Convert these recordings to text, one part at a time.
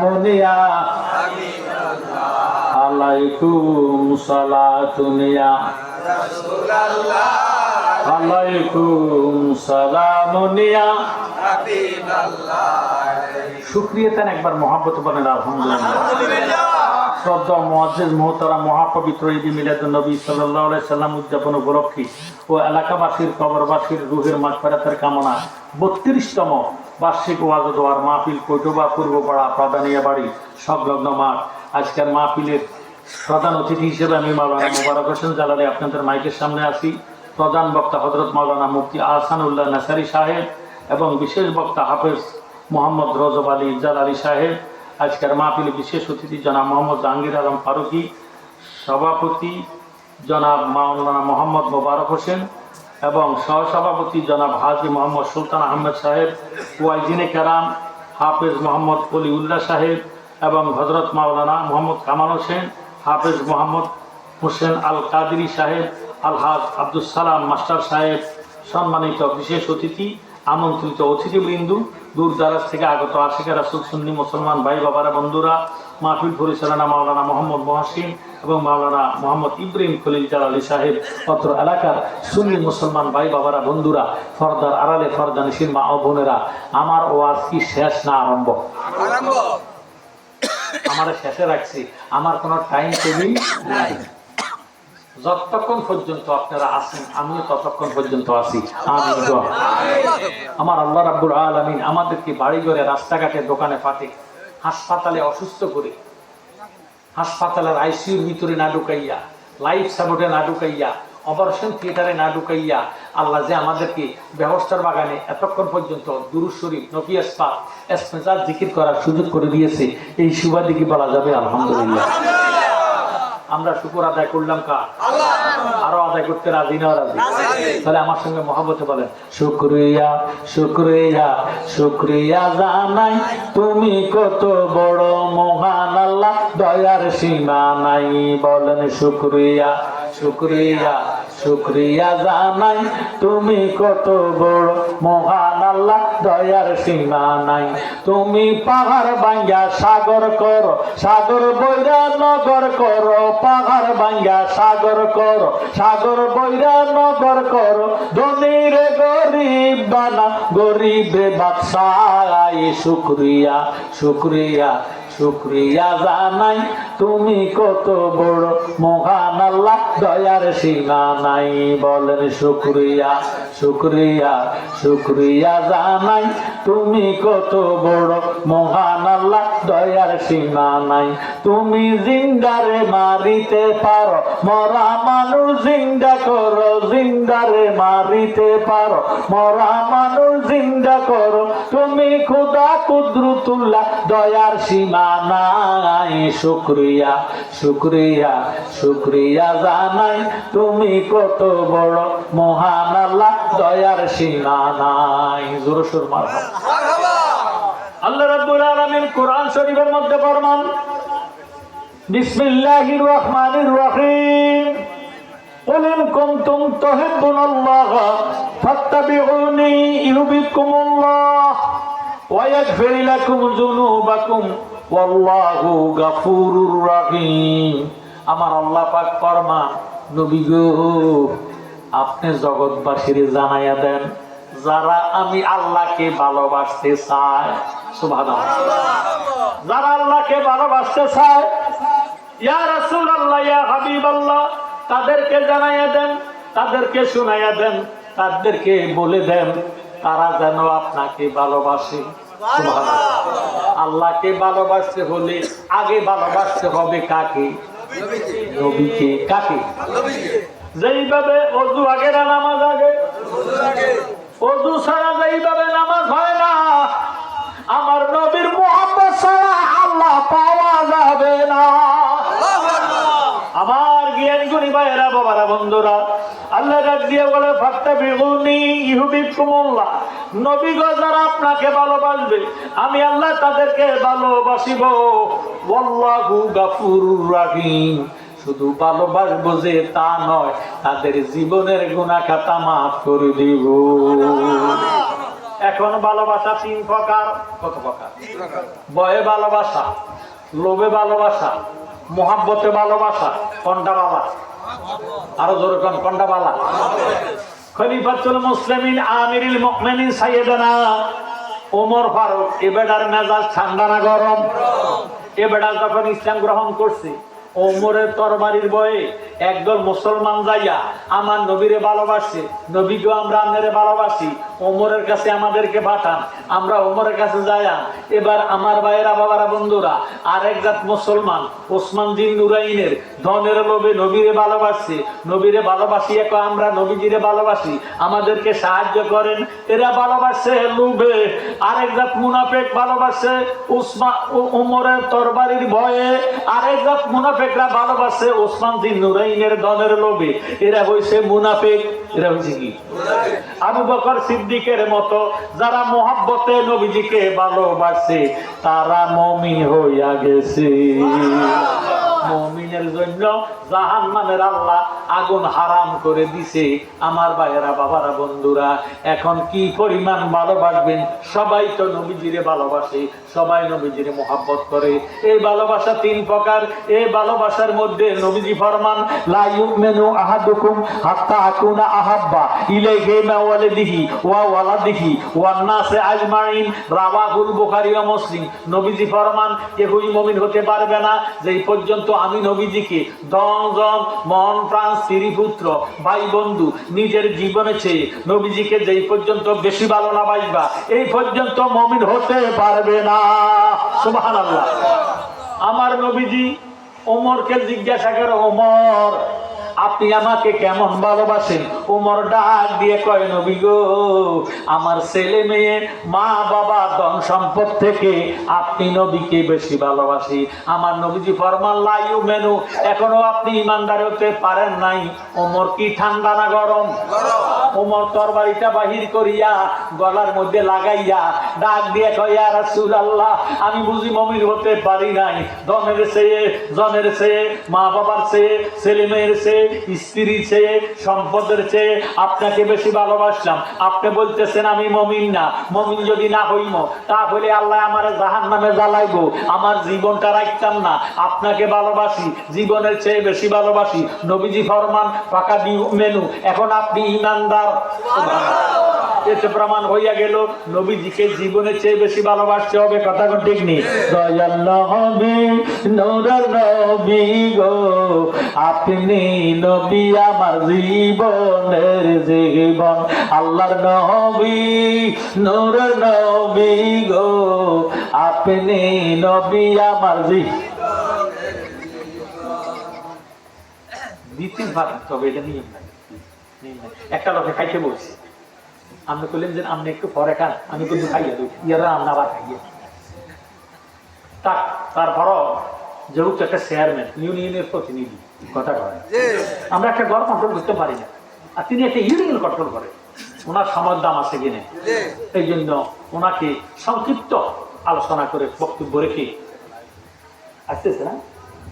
সালামুনিয়া আলাইকুম সালাতুনিয়া রাসূলুল্লাহ আলাইকুম সালামুনিয়া হাবিবাল্লাহ। শুকরিয়া দেন একবার মহব্বত বলেন আলহামদুলিল্লাহ। শ্রদ্ধা মুআজ্জিজ মুহতারাম মহাপবিত্র ঈদ মিলাদুন নবী সাল্লাল্লাহু আলাইহি সাল্লাম উদযাপন উপলক্ষে ও এলাকাবাসীর কবরবাসীর রুহের মাগফিরাতের কামনা 32তম বার্ষিক ওয়াজ ও দোয়ার মাহফিল কৈতবা পূর্বপাড়া প্রধানিয়া বাড়ি সংলগ্ন মাঠ। আজকের মাহফিলের প্রধান অতিথি হিসেবে আমি মাওলানা মোবারক হোসেন জালালি আপনাদের মাইকের সামনে আসি। প্রধান বক্তা হযরত মাওলানা মুফতি আহসানুল্লাহ নাসারি সাহেব এবং বিশেষ বক্তা হাফেজ মোহাম্মদ রজব আলী জালালি সাহেব। আজকের মাহফিলে বিশেষ অতিথি জনাব মোহাম্মদ জাহাঙ্গীর আলম ফারুকি, সভাপতি জনাব মাওলানা মোহাম্মদ মোবারক হোসেন এবং সহসভাপতি জনাব হাজী মোহাম্মদ সুলতান আহমেদ সাহেব, ওয়াইজিনে কেরাম হাফেজ মোহাম্মদ অলিউল্লাহ সাহেব এবং হজরত মাওলানা মোহাম্মদ কামাল হোসেন, হাফেজ মোহাম্মদ হোসেন আল কাদিরি সাহেব, আলহাজ আব্দুল সালাম মাস্টার সাহেব, সম্মানিত বিশেষ অতিথি, আমন্ত্রিত অতিথিবৃন্দু, দূর দারাজ থেকে আগত আশিকা রাসূল সুন্নি মুসলমান ভাই বাবারা বন্ধুরা, মাহফিল পরিচালনা মাওলানা মোহাম্মদ মহসিন এবং মাওলানা মোহাম্মদ ইব্রাহিম খলিল জালালি সাহেব, অত্র এলাকার সুন্নি মুসলমান ভাই বাবারা বন্ধুরা, ফরদার আড়ালে ফরদানিসীর মা ও বোনেরা, আমার ওয়াজ কি শেষ না আরম্ভ? আমার শেষে রাখছি, আমার কোনো টাইম টেবিল নাই। যতক্ষণ পর্যন্ত আপনারা আছেন আমিও ততক্ষণ পর্যন্ত আছি। আমিন। আমার আল্লাহ রাব্বুল আলামিন আমাদেরকে বাড়ি ঘরে, রাস্তাঘাটে, দোকানে ফাটে, হাসপাতালে অসুস্থ করে, হাসপাতালের আইসিইউর ভিতরে না ঢুকাইয়া, লাইফ সাপোর্টে না ঢুকাইয়া, অপারেশন থিয়েটারে না ঢুকাইয়া আল্লাহ যে আমাদেরকে ব্যবস্থার বাগানে এতক্ষণ পর্যন্ত দুরূদ শরীফ, নফিয়াস পাক, ইস্তেগফার জিকির করার সুযোগ করে দিয়েছে, এই সুবাদে কি বলা যাবে আলহামদুলিল্লাহ? আমরা শুকর আদায় করলাম কার? আল্লাহ। আরো আদায় করতে রাজি না রাজি? তাহলে আমার সঙ্গে মহব্বতে বলেন শুকরিয়া শুকরিয়া শুকরিয়া জানাই, তুমি কত বড় মহান আল্লাহ, দয়ার সীমা নাই। বলেন শুকরিয়া শুকরিয়া শুকরিয়া জানাই, তুমি কত বড় মহান আল্লাহ, দয়ার সীমা নাই। তুমি পাহাড় ভাঙ্গা সাগর করো, সাগর বৈরা নগর করো, পাহাড় ভাঙ্গা সাগর করো, সাগর বৈরা নগর করো, ধনীর গরিব বানা, গরিবে বাদশাহ। শুকরিয়া শুকরিয়া শুকরিয়া জানাই, তুমি কত বড় মহান আল্লাহ, দয়ার সীমা নাই। বলেন শুকরিয়া শুকরিয়া শুকরিয়া জানাই, তুমি কত বড় মহান আল্লাহ, দয়ার সীমা নাই। তুমি জিন্দারে মারিতে পারো, মরা মানুষ জিন্দা করো, জিন্দারে মারিতে পারো, মরা মানুষ জিন্দা করো, তুমি খুদা কুদরতুল্লাহ, দয়ার সীমা নাই। শুকরিয়া শুকরিয়া শুকরিয়া জানাই, তুমি কত বড় মহান আল্লাহ, দয়ার সীমা নাই। জোরে সুর মারহাবা। আল্লাহ রাব্বুল আলামিন কোরআন শরীফের মধ্যে ফরমান, বিসমিল্লাহির রহমানির রহিম, কুল ইন কুনতুম তুহিব্বুনাল্লাহ ফাত্তাবিউনি ইউহিব্বুকুমুল্লাহ ওয়া ইয়াগফির লাকুম যুনুবাকুম ওয়াল্লাহু গাফুরুর রহিম। আমার আল্লাহ পাক ফরমান, নবী গো আপনি জগৎবাসীর জানাইয়া দেন, যারা আমি আল্লাহকে ভালোবাসতে চায়, সুবহানাল্লাহ, যারা আল্লাহকে ভালোবাসতে চায়, ইয়া রাসূলুল্লাহ ইয়া হাবিবাল্লাহ, তাদেরকে জানাইয়া দেন, তাদেরকে শুনাইয়া দেন, তাদেরকে বলে দেন তারা যেন আপনাকে ভালোবাসে। আল্লাহকে ভালোবাসতে হলে আগে ভালোবাসতে হবে কাকে? নবীকে। কাকে? যেইভাবে অজু আগে না নামাজ আগে, অজু ছাড়া যেইভাবে নামাজ হয় না, আমার নবীর মুহাব্বত ছাড়া আল্লাহ পাওয়া যাবে না। আমার জ্ঞানী গুণী ভাইয়েরা বাবারা বন্ধুরা, আল্লাহ ডাক দিয়ে বলে ফাত্তাবিউনি ইউহিব্বুকুমুল্লাহ, নবী গো যারা আপনাকে ভালোবাসবে আমি আল্লাহ তাদেরকে ভালোবাসিব। ওয়াল্লাহু গাফুরুর রহিম, শুধু ভালোবাসবো যে তা নয়, তাদের জীবনের গুনাহ খাতা মাফ করে দিব। এখন ভালোবাসা 3 প্রকার। কত প্রকার? ভয়ে ভালোবাসা, লোভে ভালোবাসা, মোহাব্বতে ভালোবাসা। কোনটা বাবা? আরো জোরে কোন কোনটা বাবা? খলিফাতুল মুসলিমিন আমিরুল মুমিনিন সাইয়েদনা ওমর ফারুক এবেটার মেজাজ ঠান্ডা না গরম? এবেটা যখন ইসলাম গ্রহণ করছে, ওমরের তরবারির বয়ে একদল মুসলমান যাইয়া আমার নবীরে ভালোবাসে, নবীকে আমরা আপনারে ভালোবাসি, ওমরের কাছে আমাদেরকে পাঠান, আমরা ওমরের কাছে যাইয়া। এবার আমার ভাইয়েরা বাবারা বন্ধুরা, আরেক জাত মুসলমান ওসমান জিন নুরাইনের ধনের লোভে নবীরে ভালোবাসছে, নবীরে ভালোবাসি এক আমরা নবীজিরে ভালোবাসি, আমাদেরকে সাহায্য করেন। এরা ভালোবাসে লোভে। আরেক জাত মুনাফেক ভালোবাসে ওমরের তরবারির ভয়ে, আরেক জাত মুনাফেকরা ভালোবাসে ওসমান জিন নুরাইনের ধনের লোভে। এরা হইছে মুনাফেক। এরা হইছে কি? আবু বকর সিদ্দিকের মতো যারা মোহাব্বতে নবীজিকে ভালোবাসে তারা মুমিন হইয়া গেছে। মুমিনের জন্য জাহান্নামের আল্লাহ আগুন হারাম করে দিছে। আমার ভাইয়েরা বাবারা বন্ধুরা, এখন কি পরিমাণ ভালোবাসবেন? সবাই তো নবীজিরে ভালোবাসে, সবাই নবীজিরে মোহাব্বত করে। এই ভালোবাসা 3 প্রকার। এই ভালোবাসার মধ্যে নবীজি ফরমান, লা ইউমিনু আহাদুকুম হাত্তা আকুনা আহাব্বা ইলাইহি মা ওয়ালিদিহি ওয়া ওয়ালাদিহি ওয়ান নাসি আজমাইন, রাওয়াহুল বুখারী ও মুসলিম। নবীজি ফরমান, কেউই মুমিন হতে পারবে না যেই পর্যন্ত আমি নবীজিকে ধন মন প্রাণ স্ত্রী পুত্র ভাই বন্ধু নিজের জীবনে চেয়ে নবীজিকে যেই পর্যন্ত বেশি ভালো না বাসবা, এই পর্যন্ত মুমিন হতে পারবে না। সুবহানাল্লাহ। আমার নবীজি ওমরকে জিজ্ঞাসা করে, ওমর আপনি আমাকে কেমন ভালোবাসেন? ওমর ডাক দিয়ে কয়, নবী গো, আমার ছেলে মেয়ে মা বাবা ধন সম্পদ থেকে আপনি নবীকে বেশি ভালোবাসি। আমার নবীজি ফরমান, লা ইউমিনু, এখনো আপনি ইমানদার হতে পারেন নাই। ওমর কি ঠান্ডা না গরম? ওমর তরবারিটা বাহির করিয়া গলার মধ্যে লাগাইয়া ডাক দিয়ে কয়, ইয়া রাসূলুল্লাহ, আমি বুঝি মুমিন হতে পারি নাই। ধনের চেয়ে, জনের চেয়ে, মা বাবার চেয়ে, ছেলে মেয়ের চেয়ে, স্ত্রীর চেয়ে, সম্পদের চেয়ে আপনাকে বেশি ভালোবাসলাম। আপনি বলতেছেন আমি মুমিন না। মুমিন যদি না হইম তাহলে আল্লাহ আমার জাহান্নামে জ্বালাইবো, আমার জীবনটা রাখতাম না। আপনাকে ভালোবাসি, জীবনের চেয়ে বেশি ভালোবাসি। নবীজি ফরমান, ফাঁকা দি মেনু, এখন আপনি ইমানদার। এতে প্রমাণ হইয়া গেল নবীজিকে জীবনের চেয়ে বেশি ভালোবাসতে হবে। কথা কোন ঠিক নেই? দয়াল নবী, নূরের নবী গো, আপনি নবী আমার জীবনের জীবন। আল্লাহর নবী, নূরের নবী গো, আপনি নবী আমার জীবন। দ্বিতীয় ভাগ তবে এটা নিয়ম নাই। একটা লোকে খাইতে বলছি, আপনি বললেন যে আপনি একটু পরে খান, আমি কিন্তু খাইয়া দিই, ইয়ারা আমরা আবার খাইয়ে। তারপরও যেহেতু একটা চেয়ারম্যান, ইউনিয়নের প্রতিনিধি, কথা কয় আমরা একটা ঘর কন্ট্রোল করতে পারি না, আর তিনি একটা ইউনিয়ন কন্ট্রোল করে। ওনার সময়ের দাম আছে কিনে, এই জন্য ওনাকে সংক্ষিপ্ত আলোচনা করে বক্তব্য রেখে আসতেছে না,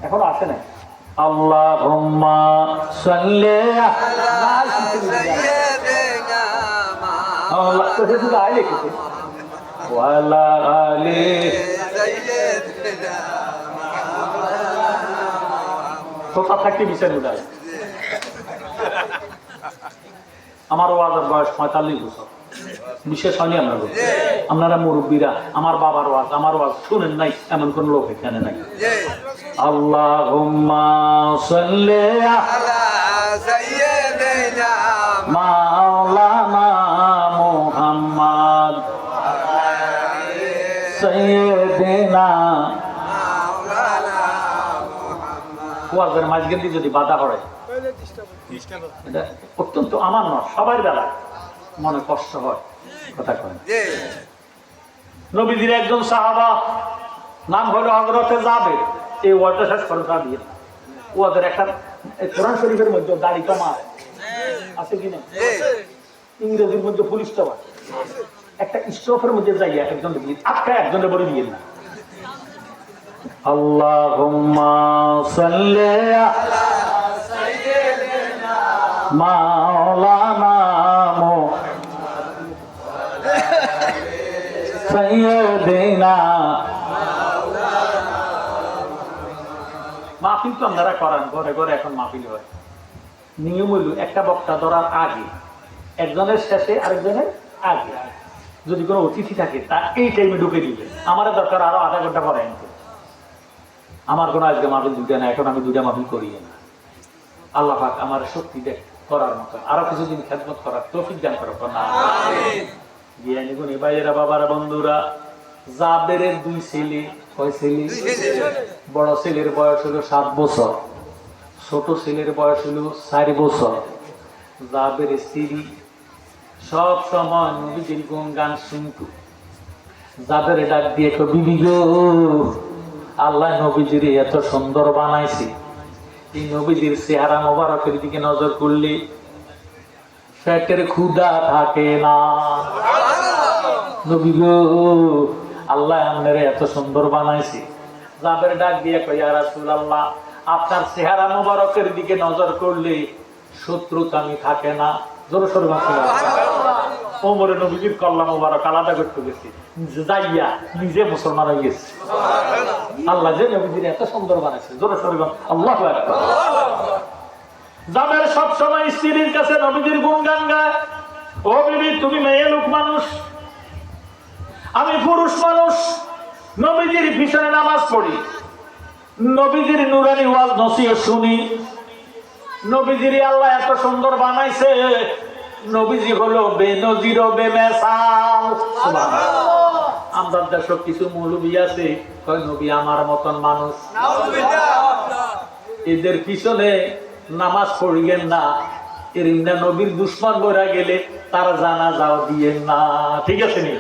এখনো আসে না। আল্লাহুম্মা সাল্লি ওয়ালা আলি কথা থাকতে বিচার উঠায়। আমার ওয়াজের বয়স 45 বছর, বিশেষ হয়নি। আপনারা মুরব্বীরা আমার বাবার ওয়াজ, আমার ওয়াজ শুনেন নাই এমন কোন লোক এখানে নাই। আল্লাহুম্মা সাল্লি আলা সাইয়্যিদিনা মাওলানা মুহাম্মদ সাইয়্যিদিনা মাওলানা মুহাম্মদ। ওয়াজের মাঝখানে যদি বাধা পড়ে এটা অত্যন্ত আমার নয়, সবার বেলা মনে কষ্ট হয়। কথা কয় নবীজির একজন সাহাবা নাম হলো হযরতে জাবের। এই ওয়াজটা শেষ করে দিয়ে ওদের একটা কোরআন শরীফের মধ্যে দাড়ি কমা আছে কিনা, ইংরেজির মধ্যে পুলিশ তো একটা স্টফের মধ্যে যাইয়া একজন আটকা একজনের বলে দিয়ে না। আল্লাহুম্মা সাল্লি আলা সাইয়্যিদিনা মাওলানা মুহাম্মদ সাইয়্যিদিনা। মাহফিল তো আপনারা করেন, ঘরে ঘরে এখন মাহফিল হয়। নিয়ম হইল একটা বক্তা ধরার আগে একজনের শেষে আরেকজনের আগে যদি কোনো অতিথি থাকে তা এই টাইমে ঢুকে দিবে। আমার দরকার আরো আধা ঘন্টা পরে আনতে। আমার কোনো আজকে মাহফিল দুইটা না, এখন আমি দুইটা মাহফিল করি না। আল্লাহ পাক আমার শক্তি দেখ করার মতো আরো কিছুদিন খেদমত করার তৌফিক দান করো না। জ্ঞানী গুণী ভাইয়েরা, বাবারা, বন্ধুরা, জাবেরের দুই ছেলে, কয় ছেলে? বড় ছেলের বয়স হলো 7 বছর, ছোট ছেলের বয়স হলো 4 বছর। জাবের স্ত্রী সব সময় নবীজির গুণগান শুনত। জাবের ডাক দিয়ে কয়, বিবি গো, আল্লাহ নবীজির এত সুন্দর বানাইছে, এই নবীজির চেহারা মোবারকের দিকে নজর করলে পেটের ক্ষুধা থাকে না। নবী গো, আল্লাহ আপনারে এত সুন্দর বানাইছে। জাবের ডাক দিয়ে কয়, ইয়া রাসূলুল্লাহ, আপনার চেহারা মোবারকের দিকে নজর করলে শত্রুতামি থাকে না। জোরে সোরে ওমরে নবীজির কল্লা মোবারক আলাদা করতে গেছে, যাইয়া নিজে মুসলমান হয়ে গেছে। আল্লাহ যে নবীজির এত সুন্দর বানাইছে। জোরে সোরে আল্লাহু আকবার। জাবের সব সময় স্ত্রীর কাছে নবীজির গুণগান গায়। ও বিবি, তুমি মেয়ে লোক মানুষ, আমি পুরুষ মানুষ, নবীজির পিছনে নামাজ পড়ি, নবীজির নুরানি ওয়াজ নসিহত শুনি। নবীজির আল্লাহ এত সুন্দর বানাইছে, নবীজি হলো বেনজির ও বেমেসাল। সুবহানাল্লাহ। আমরা দেশে কিছু মৌলবী আছে কয় নবী আমার মতন মানুষ, এদের পিছনে নামাজ পড়িয়েন না, এরিন্দা নবীর দুশ্মন বইরা গেলে তার জানাজাও দিয়েন না। ঠিক আছে নি?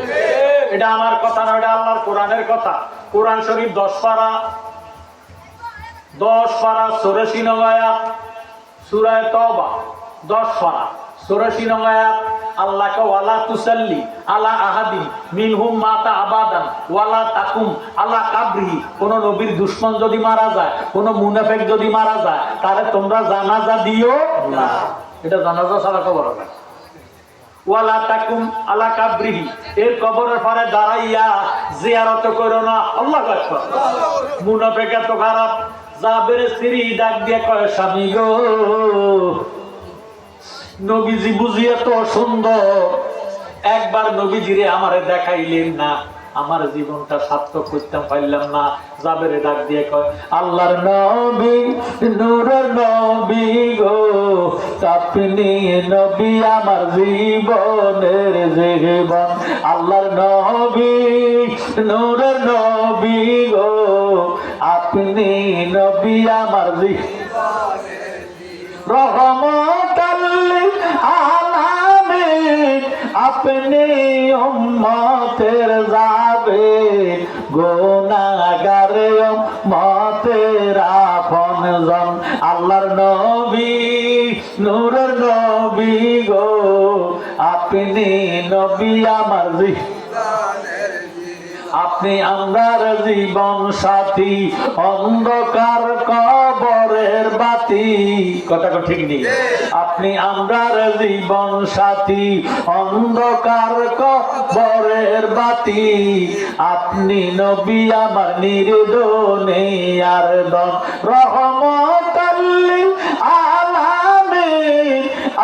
এটা আমার কথা না, এটা আল্লাহর কোরআনের কথা। কোরআন শরীফ 10 পারা 84 নং আয়াত, সূরা তাওবা 10 পারা 84 নং আয়াত। আল্লাহকে ওয়ালা তুসাল্লি আলা আহাদিন মিনহুম মাতা আবাদান ওয়ালা তাকুম আলা কাবরিহি। কোন নবীর দুশমন যদি মারা যায়, কোন মুনাফিক যদি মারা যায়, তাহলে তোমরা জানাজা দিও না। এটা জানাজা ছাড়া কবর হবে। ওয়ালা তাকুম আলা কাবরিহি, এর কবরের পারে দাঁড়াইয়া জিয়ারত করো না। আল্লাহু আকবার। মুনাফিক এত খারাপ। জাবের স্ত্রী ডাক দিয়ে কয়, স্বামী গো, নবীজি বুঝি এত সুন্দর, একবার নবীজিরে আমারে দেখাইলেন না, আমার জীবনটা সার্থক করতাম পারলাম না। জাবেরে ডাক দিয়ে কয়, আল্লাহর নবী, নূরের নবী গো, আপনি নবী আমার জীবনের জীবন। আল্লাহর নবী, নূরের নবী গো, আপনি নবী আমার জীবনের রহমতাল লিল আলামিন। আপনি উম্মতের যাবেন, গুনাহগার উম্মতের আপনজন। আল্লাহর নবী, নূরের নবী গো, আপনি নবী আমার জীবনের। আপনি আমার জীবন সাথী, অন্ধকার কবরের বাতি। কথা ঠিক নেই? আপনি আমার জীবন সাথী, অন্ধকার কবরের বাতি। আপনি নবী আমার নির্দনে আর দন, রহমতাল লিল আলামিন।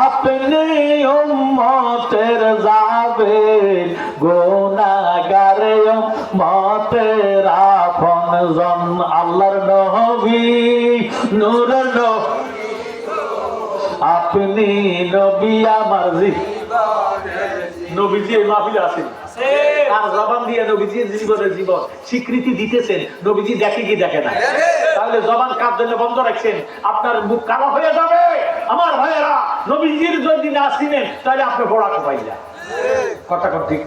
আপনি উম্মতের যাবেন, গুনাহগার উম্মতের আপনজন। আল্লাহর নবী, নূরের নবী, আপনি নবী আমার জীবনের। নবীজি এই মাহফিলে আছেন, আর জবান দিয়ে নবীজি জীবনের জীবন স্বীকৃতি দিতেছেন। নবীজি দেখে কি দেখে না? তাহলে জবান কার জন্য বন্ধ রাখছেন? আপনার মুখ কালো হয়ে যাবে। আমার ভাইয়েরা, নবীজির যদি না চিনেন তাহলে আপনি পড়াতে পাইলেন। কথা ঠিক।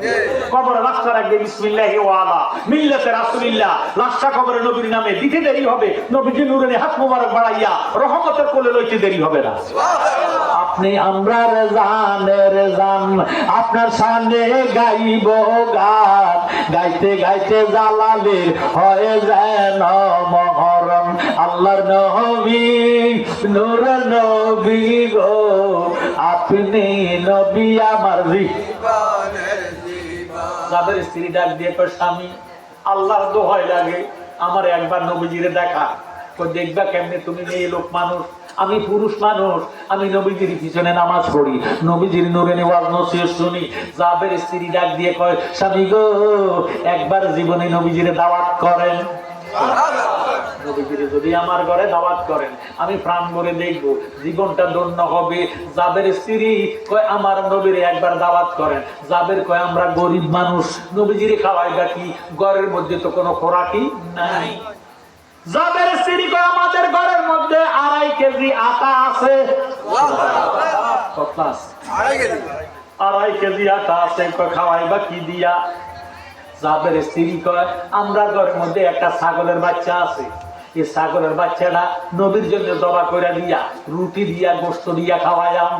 কবরে লাশটা রাখবে বিসমিল্লাহি ওয়া আলা মিল্লাতে রাসূলিল্লাহ। লাশটা কবরে নবীর নামে দিতে দেরি হবে, নবীজি নূরে হাত মোবারক বাড়াইয়া রহমতের কোলে লইতে দেরি হবে না। আপনি আমরার জানের জান, আপনার সামনে গাইব গান, গাইতে গাইতে জালালের হয়ে যেন মহরম। আল্লাহর নবী, নূরের নবী গো, আপনি নবী আমার জীবনের জীবন। যাদের স্ত্রী ডাক দিয়ে কয় স্বামী আল্লাহর দোহাই লাগে আমার একবার নবীজিরে দেখা। দেখবা কেমনে, তুমি মেয়ে লোক মানুষ, আমি পুরুষ মানুষ, আমি নবীজির পিছনে নামাজ পড়ি, নবীজির নূরানি ওয়াজ নসিহত শুনি। যাবের স্ত্রী ডাক দিয়ে কয় স্বামী গো একবার জীবনে নবীজিরে দাওয়াত করেন। নবীজিরে যদি আমার ঘরে দাওয়াত করেন আমি প্রাণ ভরে দেখব, জীবনটা ধন্য হবে। যাবের স্ত্রী কয় আমার নবীরে একবার দাওয়াত করেন। যাবের কয় আমরা গরিব মানুষ, নবীজিরে খাওয়াইবা কি, ঘরের মধ্যে তো কোনো খোরাকি নাই। যাবের স্ত্রী কয় আমাদের ঘরের মধ্যে 2.5 কেজি আটা আছে। 2.5 কেজি আটা আছে, খাওয়াইবা কি দিয়া? যাবের স্ত্রী কয় আমরা ঘরের মধ্যে একটা ছাগলের বাচ্চা আছে, এই ছাগলের বাচ্চাটা নবীর জন্য জবা করে দিয়া রুটি দিয়া গোশত দিয়া খাওয়াইলাম।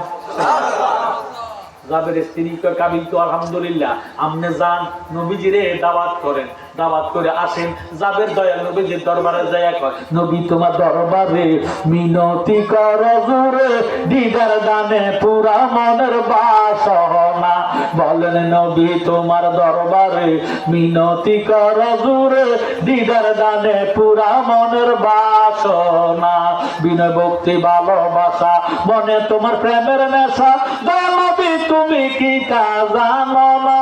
যাবের স্ত্রী কয় কাবিল তো আলহামদুলিল্লাহ, আপনি যান নবীজিরে দাওয়াত করেন, দাওয়াত করে আসেন। যাবের দয়াল নবীজির দরবারে যাইয়া কয় নবী তোমার দরবারে মিনতি কর জোরে, দিদার দানে পুরা মনের বাসনা। বলেন নবী তোমার দরবারে মিনতি কর জোরে, দিদার দানে পুরা মনের বাসনা। বিনয় ভক্তি ভালোবাসা মনে তোমার প্রেমের নেশা, দয়াল নবী তুমি কি তা জানো না?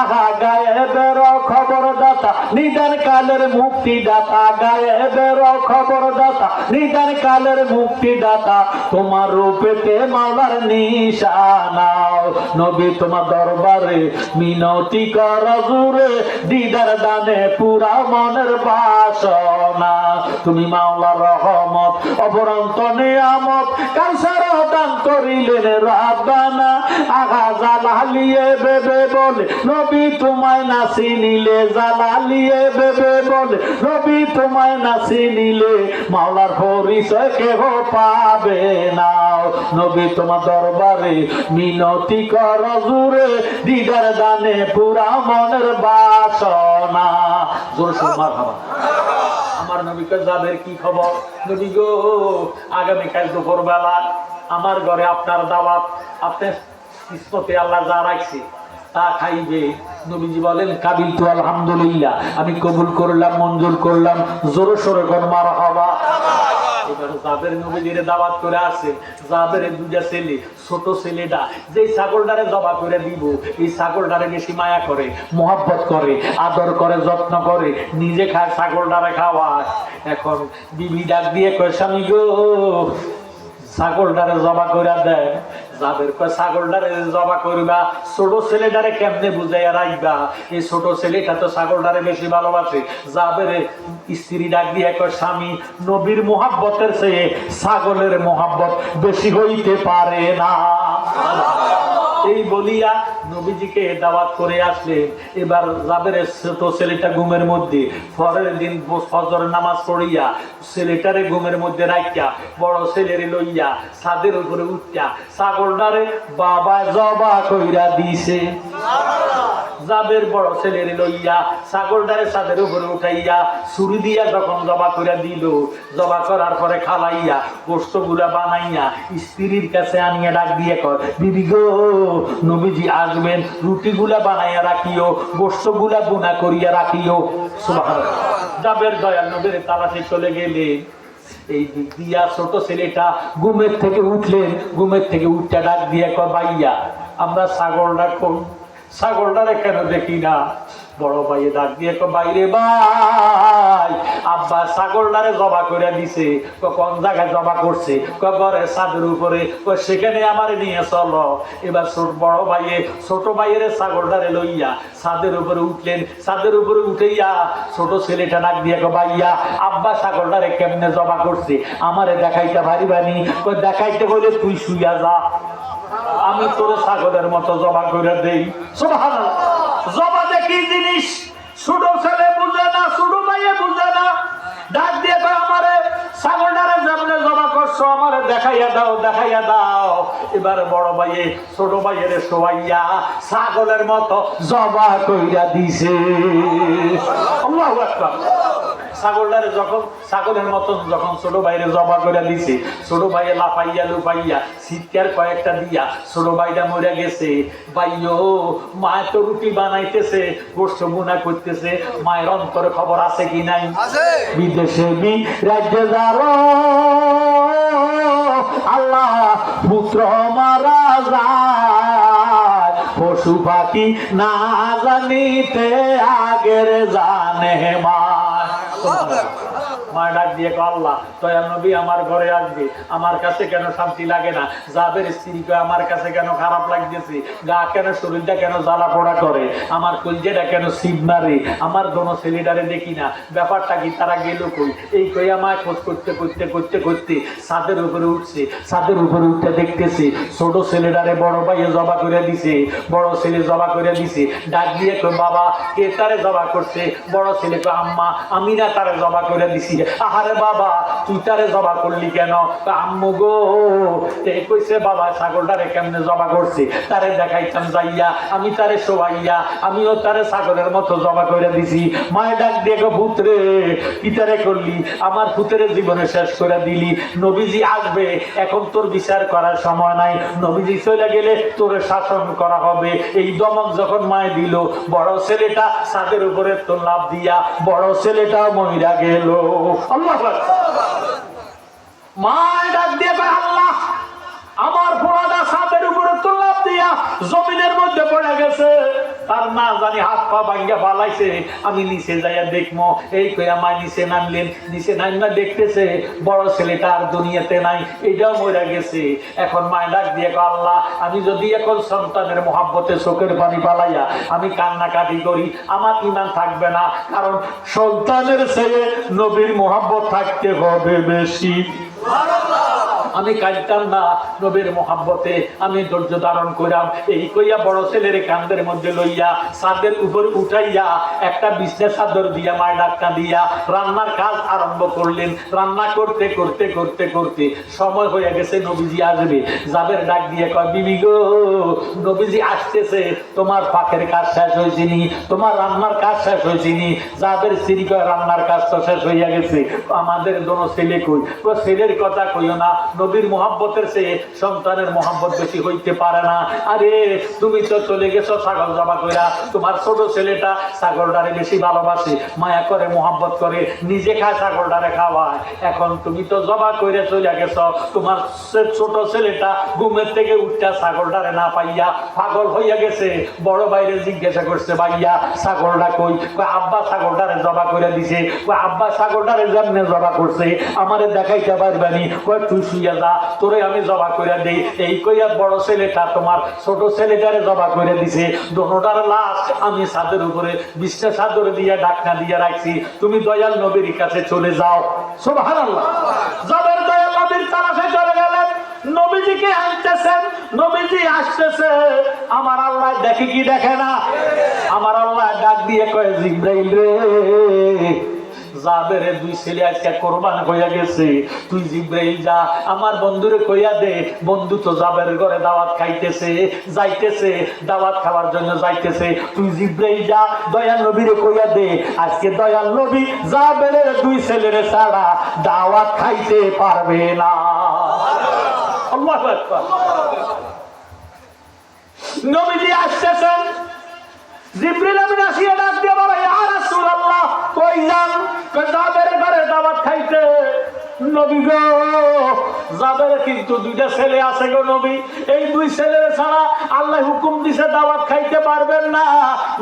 আহা গায়েবের খবর দাতা নিদান কালের মুক্তি দাতা, গায়েবের খবর দাতা নিদান কালের মুক্তি দাতা, তোমার রূপেতে মাওলার নিশানা। নবী তোমার দরবারে মিনতি কর জোরে, দিদার দানে পুরা মনের বাসনা। তুমি মাওলার রহমত অপরন্ত নিয়ামত, কাউসার দান করিলেন রাব্বানা। আগা জালালিয়ে বেবে বলে নবী তোমায় না চিনিলে, জালালিয়ে বেবে বলে নবী তোমায় না চিনিলে, মাওলার পরিচয় কেহ পাবে না। নবী তোমার দরবারে মিনতি কর জোরে, দিদার দানে পুরা মনের বাসনা। জোরে সুমার খাওয়া আমার নবীকে যাদের কি খবর? নবী গো আগামীকাল দুপুর বেলা আমার ঘরে আপনার দাওয়াত, আপনার কিসমতে আল্লাহ যা রাখছে তা খাইবে। নবীজি বলেন কাবিল তো আলহামদুলিল্লাহ, আমি কবুল করলাম, মঞ্জুর করলাম। জোরে সোরে কোন মারহাবা। এবার যাবের নবীজিরে দাওয়াত করে আসে। যাবের দুইটা ছেলে, ছোট ছেলেটা যে ছাগলটারে জবা করে দিব, এই ছাগলটারে বেশি মায়া করে, মোহাব্বত করে, আদর করে, যত্ন করে, নিজে খায়, ছাগলটারে খাওয়ায়। এখন বিবি ডাক দিয়ে কয় স্বামী গো ছাগলটারে জবা করে দেয়। যাবের কয় ছাগলটারে জবা করবা, ছোট ছেলেটারে কেমনে বুঝাইয়া রাখবা? এই ছোট ছেলেটা তো ছাগলটারে বেশি ভালোবাসে। যাবের স্ত্রী ডাক দিয়ে কয় স্বামী নবীর মোহাব্বতের চেয়ে ছাগলের মোহাব্বত বেশি হইতে পারে না। এই বলিয়া নবীজিকে দাওয়াত করে আসলেন। এবার যাবের ছোট ছেলেটা ঘুমের মধ্যে, পরের দিন ফজর নামাজ পড়িয়া ছেলেটারে ঘুমের মধ্যে রাখিয়া বড় ছেলেরে লইয়া ছাদের উপরে উঠিয়া ছাগলটারে বাবা জবা কইরা দিছে। যাবের বড় ছেলেরে লইয়া ছাগলটারে ছাদের উপরে উঠাইয়া ছুরি দিয়া যখন জবা কইরা দিল, জবা করার পরে খালাইয়া গোশত গুলা বানাইয়া স্ত্রীর কাছে আনিয়া ডাক দিয়ে কয় বিবি গো নবীজি আসবেন, রুটি গুলা বানাইয়া রাখিও, গোশত গুলা বুনা করিয়া রাখিও। সুবহানাল্লাহ। যাবের দয়াল নবীর তালাশে চলে গেলেন। এই দিক দিয়া ছোট ছেলেটা ঘুমের থেকে উঠলেন, ঘুমের থেকে উঠটা ডাক দিয়ে কয় ভাইয়া আমরা ছাগলটা কোন, ছাগলটারে কেন দেখি না? বড় ভাইয়ে ডাক দিয়ে কয় বাইরে ভাই আব্বা ছাগলটারে জবা করে দিছে। কোন জায়গায় জবা করছে? ঘরে ছাদের উপরে। সেখানে আমারে নিয়ে চলো। এবার বড় ভাইয়ে ছোট ভাইয়ের ছাগলটারে লইয়া ছাদের উপরে উঠলেন। ছাদের উপরে উঠেইয়া ছোট ছেলেটা ডাক দিয়ে কয় ভাইয়া আব্বা ছাগলটারে কেমনে জবা করছে আমারে দেখাইতে পারিবানি? দেখাইতে বলে তুই শুইয়া যা, আমি তোর ছাগলের মতো জবা করে দেই। সুবহানাল্লাহ। জবা দেখি জিনিস ছোট ছেলে বুঝে না, ছোট ভাইয়ে বুঝে না। ডাক দিয়ে আমারে ছাগলটারে যেমন জবা করছো আমারে দেখাইয়া দাও, দেখাইয়া দাও। এবার বড় ভাইয়ে ছোট ভাইয়ের শোয়াইয়া ছাগলের মতো জবা কইরা দিছে। আল্লাহু আকবার। ছাগলটারে যখন ছাগলের মতন যখন ছোট ভাইরে জবা করে দিছে, ছোট ভাইয়ে লাফাইয়া লুপাইয়া চিৎকার কয়েকটা দিয়া ছোট ভাইটা মরে গেছে। ভাইও মায়ের তো রুটি বানাইতেছে, গোস্ত বুনা করতেছে, মায়ের অন্তরে খবর আছে কি নাই? বিদেশে রাজ্যে যারো আল্লাহ পুত্র মারা যায়, পশু পাখি না জানিতে আগের জানে মা। মা ডাক দিয়ে আল্লাহ দয়াল নবী আমার ঘরে আসবে, আমার কাছে কেন শান্তি লাগে না? যাদের স্ত্রীকে আমার কাছে কেন খারাপ লাগতেছে? গা কেন, শরীরটা কেন জ্বালা পোড়া করে? আমার কলজেটা কেন সিট মারে? আমার দোনো ছেলেটারে দেখি না, ব্যাপারটা কি? তারা গেল কই? এই কই আমায় খোঁজ করতে করতে করতে করতে ছাদের উপরে উঠছে। ছাদের উপরে উঠতে দেখতেছে ছোট ছেলেটারে বড় ভাইয়ে জবা করে দিছে। বড় ছেলে জবা করে দিছে। ডাক দিয়ে কই বাবা কে তারে জবা করছে? বড় ছেলে কই আম্মা আমি না তারে জবা করে দিছি। আহারে বাবা তুই তারে জবা করলি কেন? আম্মু গো কইছে বাবা ছাগলটারে কেমনে জবা করছে তারে দেখাইতাম যাইয়া, আমি তারে শোয়াইয়া আমিও তারে ছাগলের মতো জবা করে দিছি। মায়ের ডাক দিয়ে গো পুত্রে কি তারে করলি? আমার পুত্রের জীবনে শেষ করে দিলি। নবীজি আসবে, এখন তোর বিচার করার সময় নাই। নবীজি চলে গেলে তোর শাসন করা হবে। এই দমক যখন মায় দিল, বড় ছেলেটা ছাদের উপরে তো লাভ দিয়া বড় ছেলেটা মহিলা গেল। মায় ডাক দিয়ে আল্লাহ আমার পোড়াটা ছাদের উপরে তো লাভ দিয়া জমিনের মধ্যে পড়ে গেছে, তার না জানি হাত পা ভাঙ্গা পালাইছে, আমি নিচে যাইয়া দেখবো। এই কইয়া মা নিচে নামলেন। নিচে নামা দেখতেছে বড় ছেলেটা আর দুনিয়াতে নাই, এটাও মরে গেছে। এখন মায় ডাক দিয়ে আল্লাহ আমি যদি এখন সন্তানের মহাব্বতে চোখের পানি পালাইয়া আমি কান্নাকাটি করি, আমার ইমান থাকবে না। কারণ সন্তানের ছেলে নবীর মহাব্বত থাকতে হবে বেশি। আমি কাঁদতাম না, নবীর মহাব্বতে আমি ধৈর্য ধারণ করাম। এই কইয়া বড় ছেলের কান্দের মধ্যে লইয়া ছাদের উপর উঠাইয়া একটা বিছনা চাদর দিয়া মায় ডাক্তার দিয়া রান্নার কাজ আরম্ভ করলেন। রান্না করতে করতে করতে করতে সময় হয়ে গেছে নবীজি আসবে। যাবের ডাক দিয়ে কয় বিবি গো নবীজি আসতেছে, তোমার পাখের কাজ শেষ হয়েছে নি? তোমার রান্নার কাজ শেষ হয়েছে নি? যাবের স্ত্রী কয় রান্নার কাজ তো শেষ হইয়া গেছে, আমাদের দোনো ছেলে কই? তো ছেলের কথা কইও না, নবীর মহাব্বতের চেয়ে সন্তানের মহাব্বত বেশি হইতে পারে না। আরে তুমি তো চলে গেছো ছাগল জবা কইরা, তোমার ছোট ছেলেটা ছাগলটারে বেশি ভালোবাসে, মায়া করে, মহাব্বত করে, নিজে খায় ছাগলটারে খাওয়ায়। এখন তুমি তো জবা কইরা চলে গেছো, তোমার ছোট ছেলেটা ঘুমের থেকে উঠটা ছাগলটারে না পাইয়া পাগল হইয়া গেছে। বড় ভাইরে জিজ্ঞাসা করছে ভাইয়া ছাগলটা কই? আব্বা ছাগলটারে জবা করে দিছে। আব্বা ছাগলটারে যেমনে জবা করছে আমারে দেখাইতে পারবানি? কয় তুই শুইয়া যা, তোরে আমি জবা করে দেই। এই কইয়া বড় ছেলেটা তোমার ছোট ছেলেটারে জবা করে দিছে। দোনোটার লাশ আমি ছাদের উপরে বিছনা চাদর দিয়ে ঢাকনা দিয়ে রাখছি, তুমি দয়াল নবীর কাছে চলে যাও। সুবহানাল্লাহ। যাবের দয়াল নবীর তালাশে চলে গেলেন। নবীজিকে আনতেছেন, নবীজি আসতেছে। আমার আল্লাহ দেখে কি দেখে না? আমার আল্লাহ ডাক দিয়ে কয় জিবরাইল রে জাবেরের দুই ছেলে আজকে কোরবান হইয়া গেছে, তুই জিবরাইল যা আমার বন্ধুরে কইয়া দে, বন্ধু তো জাবেরের ঘরে দাওয়াত খাইতেছে, যাইতেছে, দাওয়াত খাওয়ার জন্য যাইতেছে। তুই জিবরাইল যা দয়াল নবীরে কইয়া দে আজকে দয়াল নবী জাবেরের দুই ছেলের ছাড়া দাওয়াত খাইতে পারবে না। আল্লাহু আকবার। নবীজি আসতেছেন। জিবরিল আমিন আসিয়া ডাক দিয়ে বলে ইয়া রাসূলুল্লাহ কই যান? জাবের ঘরে দাওয়াত খাইতে। নবী গো জাবের কিন্তু দুইটা ছেলে আছে গো নবী, এই দুই ছেলের ছাড়া আল্লাহ হুকুম দিছে দাওয়াত খাইতে পারবেন না,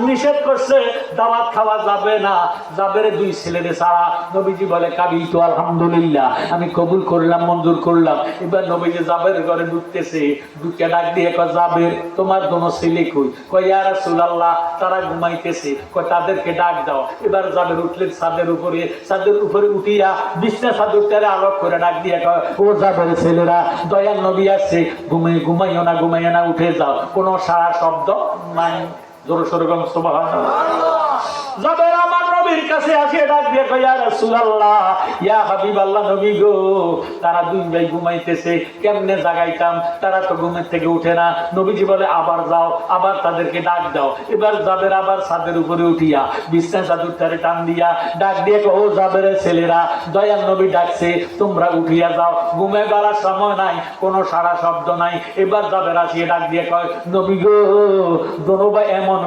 নিষেধ করছে দাওয়াত খাওয়া যাবে না জাবের দুই ছেলের ছাড়া। নবীজি বলে কাবিল তো আলহামদুলিল্লাহ, আমি কবুল করলাম, মঞ্জুর করলাম। এবার নবীজি জাবের ঘরে ঢুকতেছে, ঢুকে ডাক দিয়ে কয় জাবের তোমার দোনো ছেলে কই? কয় ইয়া রাসূলুল্লাহ তারা ঘুমাইতেছে। কয় তাদেরকে ডাক দাও। এবার জাবের উঠলেন ছাদের উপরে, ছাদের উপরে উঠিয়া বিছনা চাদরটারে আলোক করে ডাক দিয়ে কয় ও জাবের ছেলেরা দয়াল নবী আসছে, ঘুমাইও না, ঘুমাইও না, উঠে যাও। কোনো সারা শব্দ নাই। জোরে সোরে সুবহানাল্লাহ। জাবের আমার নবীর কাছে আসে ডাক দিয়ে কয় ইয়া রাসূলুল্লাহ ইয়া হাবিবাল্লাহ নবী গো তারা দুই ভাই ঘুমাইতেছে কেমনে জাগাইতাম তারা তো ঘুমের থেকে উঠে না নবীজি বলে আবার যাও আবার তাদেরকে ডাক দাও এবার জাবের আবার ছাদের উপরে উঠিয়া বিছনা চাদরটারে টান দিয়া ডাক দিয়ে ও জাবেরের ছেলেরা দয়াল নবী ডাকছে তোমরা উঠিয়া যাও ঘুমে বেড়ার সময় নাই কোনো সারা শব্দ নাই এবার জাবের আসিয়ে ডাক দিয়ে কয় নবী গো দোনো ভাই এমন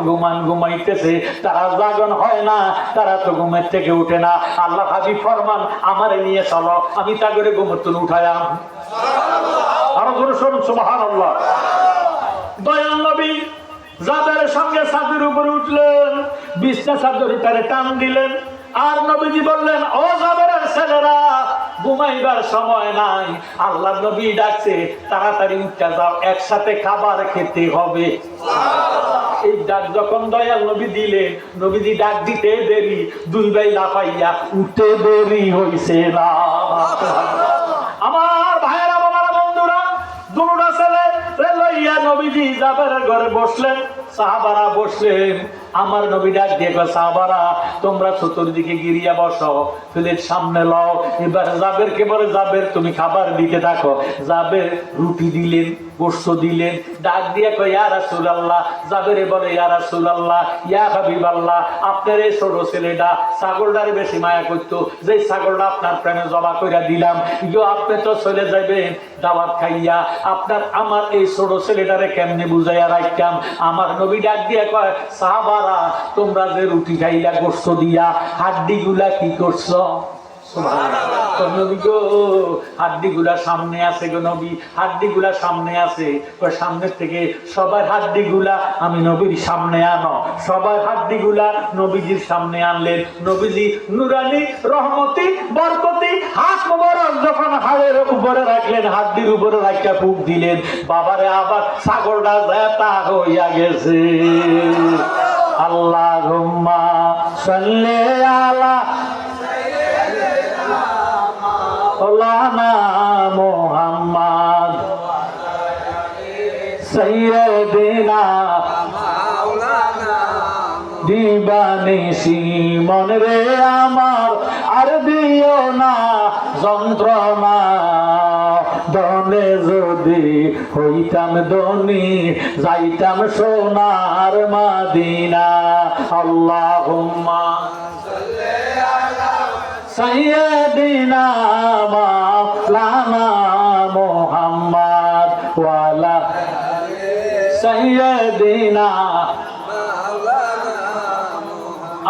ঘুমাইতেছে তারা জাগন হয় না তারা তো ঘুমের থেকে উঠে না আল্লাহ হাবিব ফরমান আমারে নিয়ে চলো আমি তাগরে ঘুমের তুলে উঠায়াম আরো জোরে শুনুন সুবহানাল্লাহ দয়াল নবী জাবেরের সঙ্গে ছাদের উপরে উঠলেন বিছনা চাদরটারে টান দিলেন আর নবীজি বললেন ও জাবেরের ছেলেরা ঘুমাইবার সময় নাই আল্লাহ নবী ডাকছে তাড়াতাড়ি উঠে যাও একসাথে খাবার খেতে হবে এই ডাক যখন দয়াল নবী দিলেন নবীজি ডাক দিতে দেরি দুই ভাই লাফাইয়া উঠতে দেরি হইছে না আমার ভাইয়েরা বাবারা বন্ধুরা দুটা ছেলে লইয়া নবীজি জাবেরের ঘরে বসলেন সাহাবারা বসলেন আমার নবী ডাক দিয়ে কয় সাহাবারা তোমরা চতুর্দিকে গিরিয়া বসো প্লেট সামনে লও এবার জাবেরকে বলে জাবের তুমি খাবার দিতে থাকো জাবের রুটি দিলেন গোশত দিলেন ডাক দিয়ে কয় ইয়া রাসূলুল্লাহ জাবেরে বলে ইয়া রাসূলুল্লাহ ইয়া হাবিবাল্লাহ আপনার এই ছোট ছেলেটা ছাগলটারে বেশি মায়া করতো যে ছাগলটা আপনার প্রেমে জবা কইরা দিলাম ইয়ো আপনি তো চলে যাবেন দাওয়াত খাইয়া আপনার আমার এই ছোট ছেলেটারে কেমনে বুঝাইয়া রাখতাম আমার নবী ডাক দিয়ে কয় সাহাবারা তোমরা যে রুটি খাইলা গোশত দিয়া হাড্ডি গুলা কি করছো হাড্ডিগুলা সামনে আছে গো নবী হাড্ডিগুলা সামনে আছে সামনের থেকে সবার হাড্ডিগুলা আমি নবীর সামনে আনো সবার হাড্ডিগুলা নবীজির সামনে আনলেন নবীজি নুরানি রহমতি বরকতি হাত মোবারক যখন হাড়ের উপরে রাখলেন হাড্ডির উপরে রাখা ফুক দিলেন বাবারে আবার ছাগলটা জেতা হইয়া গেছে আল্লাহুম্মা সাল্লি আলা মুহাম্মদ সাইয়্যিদিনা দিবানিশি মন রে আমার আর দিও না যন্ত্রণা দনে যদি হইতাম ধনী যাইতাম সোনার মদিনা আল্লাহুম্মা সাইয়্যিদিনা মাওলানা মুহাম্মদ ওয়ালা সাইয়্যিদিনা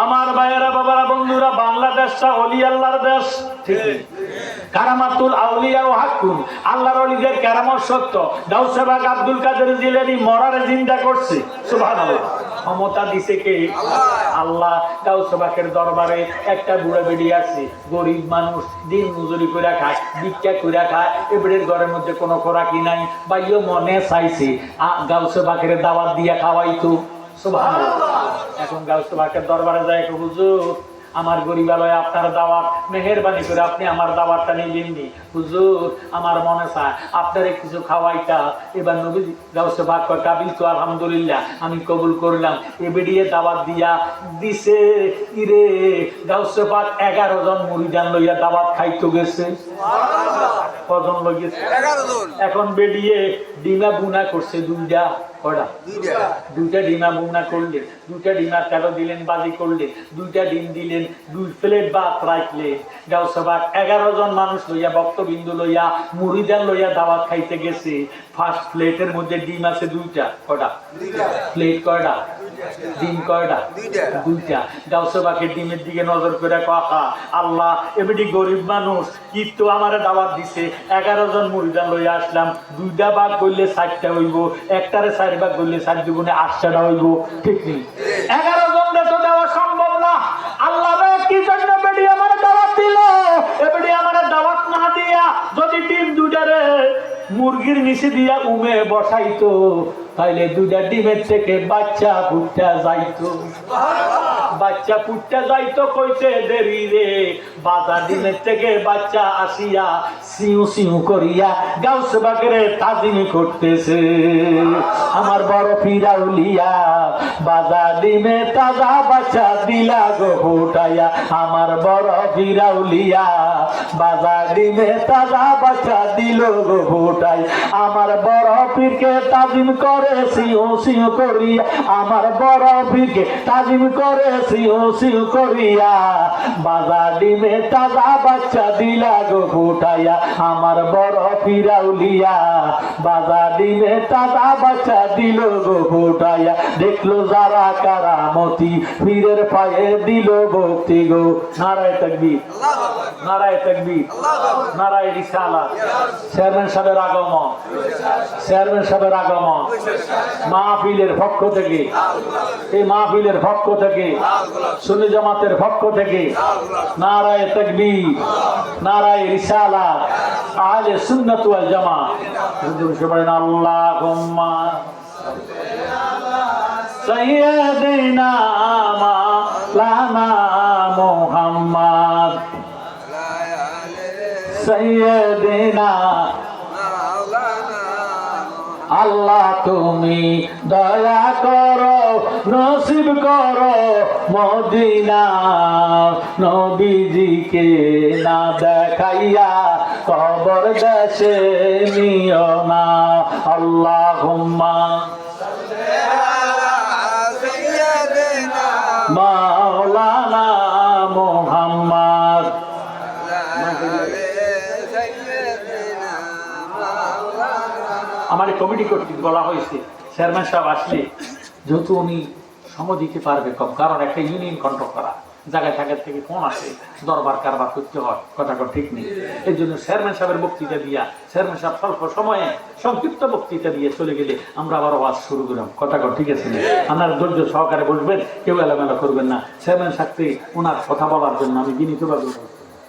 আমার ভাইয়েরা বাবারা বন্ধুরা বাংলাদেশটা ওলি আল্লাহর দেশ ঠিক কারামাতুল আউলিয়া ও হাক্কুন আল্লাহর ওলিদের কারামত সত্য গাউসে বাগ আব্দুল কাদের জিলানী মরারে জিন্দা করছে সুবহানাল্লাহ ক্ষমতা দিছে কে আল্লাহ গাউসে বাগের দরবারে একটা বুড়া বেডি আছে গরিব মানুষ দিন মজুরি করে খায় ভিক্ষা করে খায় এবারের ঘরের মধ্যে কোনো খোরাকি নাই ভাইও মনে চাইছে গাউসে বাগের দাওয়াত দিয়া খাওয়াইতো সুবহানাল্লাহ এখন গাউসে বাগের দরবারে যায় হুজুর আমার গরিবালয়ে আপনার দাওয়াত মেহেরবানি করে আপনি আমার দাওয়াতটা নিবেননি হুজুর আমার মনে চায় আপনারে কিছু খাওয়াইতা এবার নবী গাউসে পাক কয় কাবিল তো আলহামদুলিল্লাহ আমি কবুল করলাম এবেডিয়ে দাওয়াত দিয়া দিছে ইরে গাউসে পাক 11 জন মুরিদান লইয়া দাওয়াত খাইতে গেছে কজন লই গেছে 11 জন এখন বেডিয়ে ডিমা বুনা করছে দুইটা কয়টা দুইটা ডিমা বুনা করলে দুইটা ডিমা কালো দিলেন বাজি করলে দুইটা ডিম দিলেন দুই প্লেট ভাত রাখলে গাউসে পাক 11 জন মানুষ লইয়া ভক্তবিন্দু লইয়া মুরিদান লইয়া দাওয়াত খাইতে গেছে ফার্স্ট প্লেটের মধ্যে ডিম আছে দুইটা কয়টা প্লেট কয়টা ডিম কয়টা দুইটা গাউসে পাকের ডিমের দিকে নজর করে কথা আল্লাহ এবেটি গরিব মানুষ কিন্তু আমারে দাওয়াত দিছে 11 জন মুরিদান লইয়া আসলাম দুইটা ভাগ করলে 4টা হইব একটারে 4 ভাগ করলে 4 দুগুণে 8টা হইব ঠিক নেই 11 জন তো দেওয়া সম্ভব না আল্লাহ রে কি জন্য বেটি আমারে দাওয়াত দিল এবেটি আমারে দাওয়াত না দিয়া যদি ডিম দুইটারে মুরগির নিচে দিয়া উমে বসাইতো তাইলে দুইটা ডিমের থেকে বাচ্চা ফুটটা যাইতো। বাচ্চা ফুটটা যাইতো কইতে দেরি রে, বাজা ডিমের থেকে বাচ্চা আসিয়া সিউ সিউ করিয়া গাউস বাগরে তাজিম করতেছে। আমার বড় ফিরাউলিয়া বাজা ডিমে তাজা বাচ্চা দিলা গো ফুটাইয়া। আমার বড় ফিরাউলিয়া বাজা ডিমে তাজা বাচ্চা দিল গো ফুটাই। আমার বড় পীরকে তাজিম করে সিউ সিউ করিয়া। আমার বড় পীরকে তাজিম করে সিউ সিউ করিয়া। বাজা ডিমে তাজা বাচ্চা দিলা গো ফুটাইয়া। আমার বড় ফিরাউলিয়া বাজা ডিমে তাজা বাচ্চা দিল গো ফুটাইয়া। দেখলো যারা কারামতি পীরের পায়ে দিল ভক্তি গো। নারায়ে তাকবীর, নারায়ে তাকবীর, নারায়ে রিসালাত। চেয়ারম্যান সাহেবের আগমন, চেয়ারম্যান সাহেবের আগমন মাহফিলের পক্ষ থেকে, এই মাহফিলের পক্ষ থেকে, সুন্নি জামাতের পক্ষ থেকে নারায়ে তাকবীর, নারায়ে রিসালাত, আহলে সুন্নাত ওয়াল জামাত। আল্লাহুম্মা সাইয়্যিদিনা মাওলানা মুহাম্মদ সাইয়্যিদিনা। আল্লাহ তুমি দয়া করো, নসিব করো মদিনা। নবীজিকে না দেখাইয়া কবর দেশে নিও না। আল্লাহুম্মা মাওলানা মুহাম্মদ। আমার কমিটি কর্তৃক বলা হয়েছে চেয়ারম্যান সাহেব আসলে যেহেতু উনি সময় দিতে পারবে কম, কারণ একটা ইউনিয়ন কন্ট্রোল করা জায়গায় থাকার থেকে ফোন আসে, দরবার কারবার করতে হয়, কথা ঠিক নেই। এই জন্য চেয়ারম্যান সাহেবের বক্তৃতা দিয়া, চেয়ারম্যান সাহেব স্বল্প সময়ে সংক্ষিপ্ত বক্তৃতা দিয়ে চলে গেলে আমরা আবার আওয়াজ শুরু করলাম, কথা ঠিক আছে। আপনার ধৈর্য সহকারে বসবেন, কেউ এলোমেলো করবেন না। চেয়ারম্যান সাহেবকে ওনার কথা বলার জন্য আমি বিনীতভাবে